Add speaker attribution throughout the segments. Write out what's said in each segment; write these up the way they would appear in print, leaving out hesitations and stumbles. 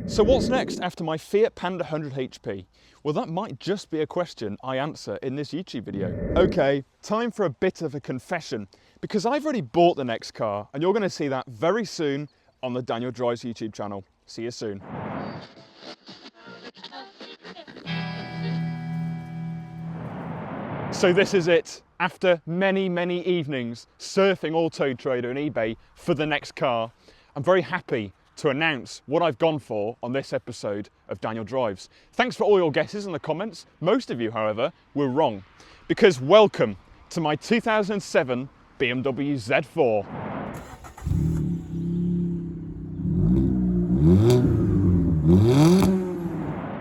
Speaker 1: So what's next after my Fiat Panda 100 HP? Well, that might just be a question I answer in this YouTube video. Okay, time for a bit of a confession, because I've already bought the next car, and you're going to see that very soon on the Daniel Drives YouTube channel. See you soon. So this is it. After many, many evenings surfing Auto Trader and eBay for the next car, I'm very happy to announce what I've gone for on this episode of Daniel Drives. Thanks for all your guesses in the comments. Most of you, however, were wrong, because welcome to my 2007 BMW Z4.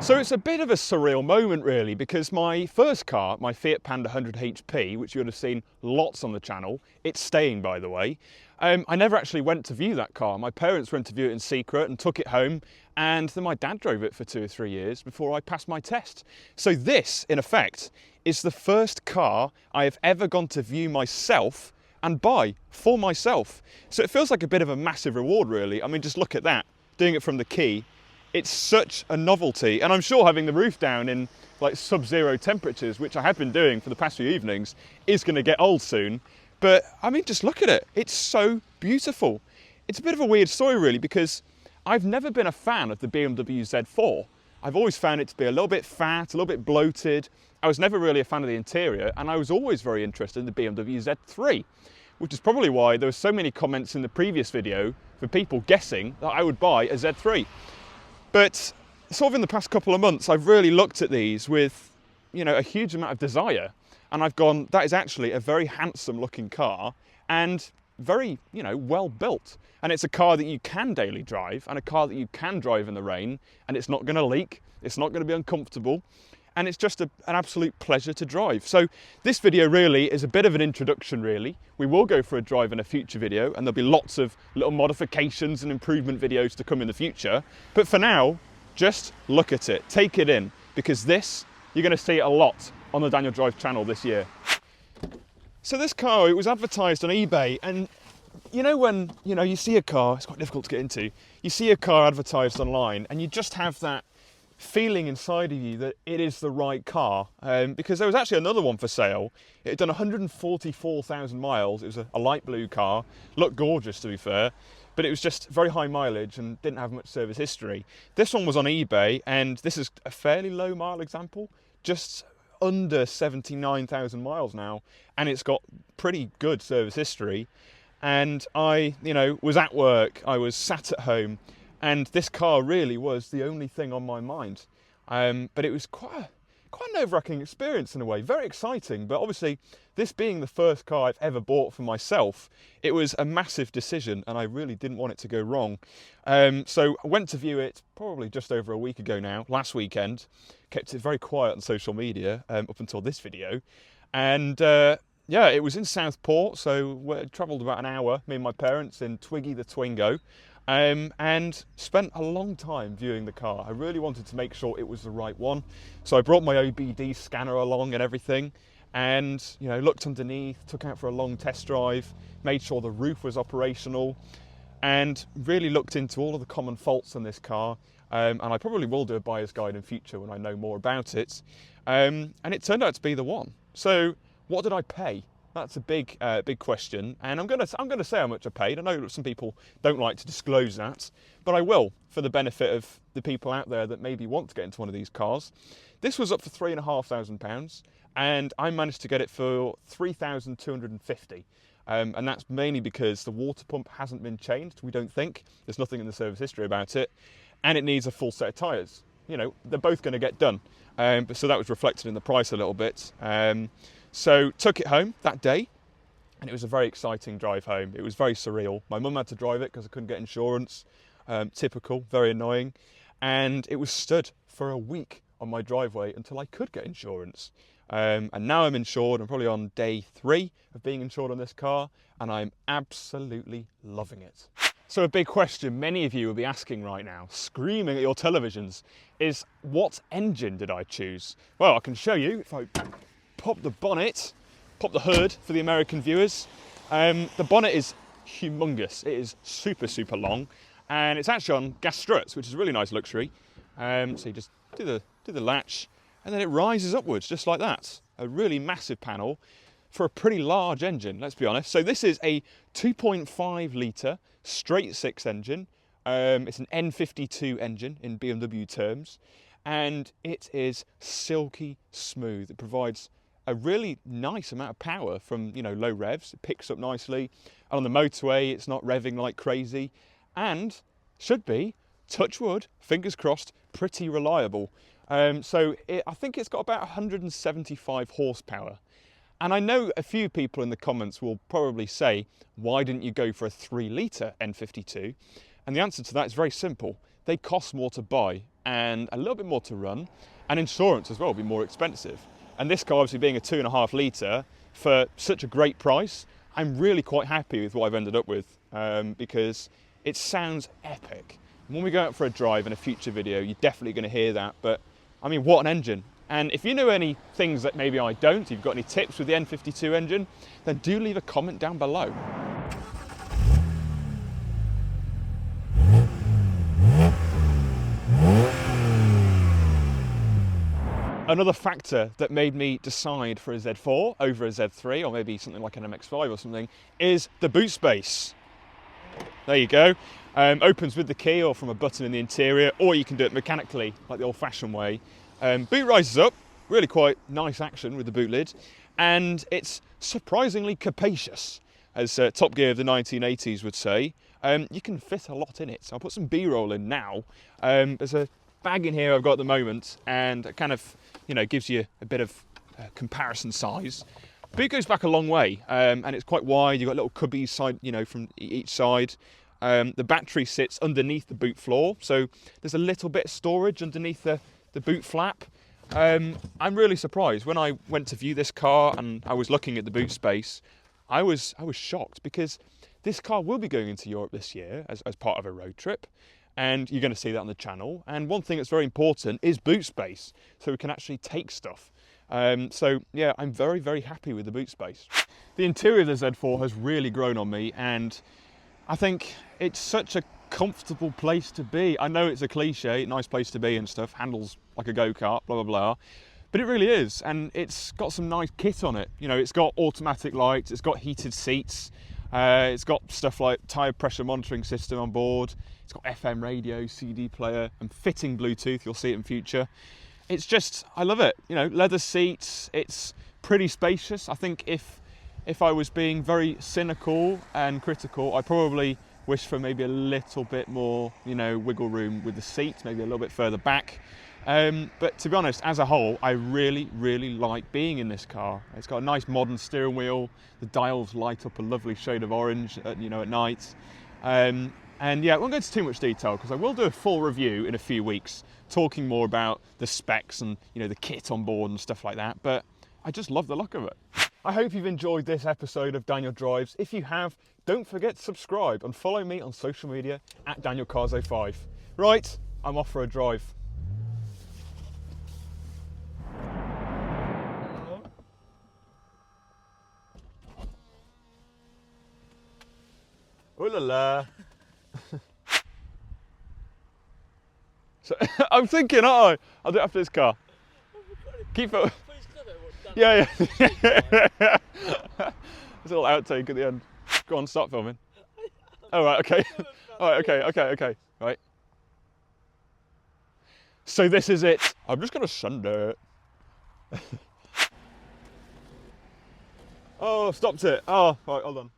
Speaker 1: So it's a bit of a surreal moment really, because my first car, my Fiat Panda 100 HP, which you would have seen lots on the channel, it's staying by the way, I never actually went to view that car. My parents went to view it in secret and took it home, and then my dad drove it for 2 or 3 years before I passed my test. So this, in effect, is the first car I have ever gone to view myself and buy for myself. So it feels like a bit of a massive reward really. I mean, just look at that, doing it from the key. It's such a novelty, and I'm sure having the roof down in like sub-zero temperatures, which I have been doing for the past few evenings, is going to get old soon. But I mean, just look at it. It's so beautiful. It's a bit of a weird story really, because I've never been a fan of the BMW Z4. I've always found it to be a little bit fat, a little bit bloated. I was never really a fan of the interior, and I was always very interested in the BMW Z3, which is probably why there were so many comments in the previous video for people guessing that I would buy a Z3. But sort of in the past couple of months, I've really looked at these with, you know, a huge amount of desire. And I've gone, that is actually a very handsome looking car and very, you know, well built. And it's a car that you can daily drive, and a car that you can drive in the rain, and it's not going to leak, it's not going to be uncomfortable, and it's just an absolute pleasure to drive. So this video really is a bit of an introduction really. We will go for a drive in a future video, and there'll be lots of little modifications and improvement videos to come in the future. But for now, just look at it, take it in, because this, you're going to see it a lot on the Daniel Drive channel this year. So this car, it was advertised on eBay, and you know when, you know, you see a car, it's quite difficult to get into, you see a car advertised online and you just have that feeling inside of you that it is the right car, because there was actually another one for sale. It had done 144,000 miles. It was a light blue car, looked gorgeous to be fair, but it was just very high mileage and didn't have much service history. This one was on eBay, and this is a fairly low mile example, just under 79,000 miles now, and it's got pretty good service history. And I, you know, was at work, I was sat at home, and this car really was the only thing on my mind. But it was quite an nerve-wracking experience in a way, very exciting. But obviously, this being the first car I've ever bought for myself, it was a massive decision, and I really didn't want it to go wrong. So I went to view it probably just over a week ago now, last weekend. Kept it very quiet on social media up until this video. And yeah, it was in Southport, so we travelled about an hour, me and my parents, in Twiggy the Twingo. And spent a long time viewing the car. I really wanted to make sure it was the right one. So I brought my OBD scanner along and everything, and, you know, looked underneath, took out for a long test drive, made sure the roof was operational, and really looked into all of the common faults in this car. And I probably will do a buyer's guide in future when I know more about it. And it turned out to be the one. So what did I pay? That's a big question, and I'm gonna say how much I paid. I know some people don't like to disclose that, but I will, for the benefit of the people out there that maybe want to get into one of these cars. This was up for £3,500, and I managed to get it for £3,250. And that's mainly because the water pump hasn't been changed. We don't think there's nothing in the service history about it, and it needs a full set of tyres. You know, they're both going to get done, so that was reflected in the price a little bit. So took it home that day, and it was a very exciting drive home. It was very surreal. My mum had to drive it because I couldn't get insurance. Typical, very annoying. And it was stood for a week on my driveway until I could get insurance. And now I'm insured. I'm probably on day 3 of being insured on this car, and I'm absolutely loving it. So a big question many of you will be asking right now, screaming at your televisions, is what engine did I choose? Well, I can show you if I pop the bonnet, pop the hood for the American viewers. The bonnet is humongous. It is super, super long. and it's actually on gas struts, which is a really nice luxury. So you just do the latch, and then it rises upwards just like that. A really massive panel for a pretty large engine, let's be honest. So this is a 2.5 litre straight six engine. It's an N52 engine in BMW terms, and it is silky smooth. It provides a really nice amount of power from, you know, low revs. It picks up nicely, and on the motorway it's not revving like crazy, and should be, touch wood, fingers crossed, pretty reliable. I think it's got about 175 horsepower. And I know a few people in the comments will probably say, why didn't you go for a 3 litre N52? And the answer to that is very simple. They cost more to buy and a little bit more to run, and insurance as well will be more expensive. And this car obviously being a 2.5 litre for such a great price, I'm really quite happy with what I've ended up with, because it sounds epic. And when we go out for a drive in a future video, you're definitely going to hear that. But I mean, what an engine. And if you know any things that maybe I don't, if you've got any tips with the N52 engine, then do leave a comment down below. Another factor that made me decide for a Z4 over a Z3, or maybe something like an MX-5 or something, is the boot space. There you go. Opens with the key or from a button in the interior, or you can do it mechanically, like the old-fashioned way. Boot rises up, really quite nice action with the boot lid, and it's surprisingly capacious, as Top Gear of the 1980s would say. You can fit a lot in it, so I'll put some B-roll in now. There's a bag in here I've got at the moment, and it kind of, you know, gives you a bit of comparison size. Boot goes back a long way, and it's quite wide. You've got little cubbies side, you know, from each side. The battery sits underneath the boot floor, so there's a little bit of storage underneath the boot flap. I'm really surprised. When I went to view this car and I was looking at the boot space, I was shocked, because this car will be going into Europe this year as part of a road trip. And you're going to see that on the channel. And one thing that's very important is boot space, so we can actually take stuff. So yeah, I'm very, very happy with the boot space. The interior of the Z4 has really grown on me, and I think it's such a comfortable place to be. I know it's a cliche, nice place to be and stuff, handles like a go-kart, blah, blah, blah. But it really is, and it's got some nice kit on it. You know, it's got automatic lights, it's got heated seats, it's got stuff like tyre pressure monitoring system on board. It's got FM radio, CD player, and fitting Bluetooth. You'll see it in future. It's just, I love it. You know, leather seats. It's pretty spacious. I think if I was being very cynical and critical, I probably wish for maybe a little bit more, you know, wiggle room with the seats, maybe a little bit further back. But to be honest, as a whole, I really, really like being in this car. It's got a nice modern steering wheel. The dials light up a lovely shade of orange, you know, at night. And yeah, I won't go into too much detail, because I will do a full review in a few weeks, talking more about the specs and, you know, the kit on board and stuff like that. But I just love the look of it. I hope you've enjoyed this episode of Daniel Drives. If you have, don't forget to subscribe and follow me on social media at DanielCars05. Right, I'm off for a drive. Ooh la la. So, I'm thinking, aren't I? I'll do it after this car. Keep it. Yeah. There's a little outtake at the end. Go on, start filming. Oh, right, okay. All right, okay. Right. So this is it. I'm just going to send it. Oh, stopped it. Oh, right, hold on.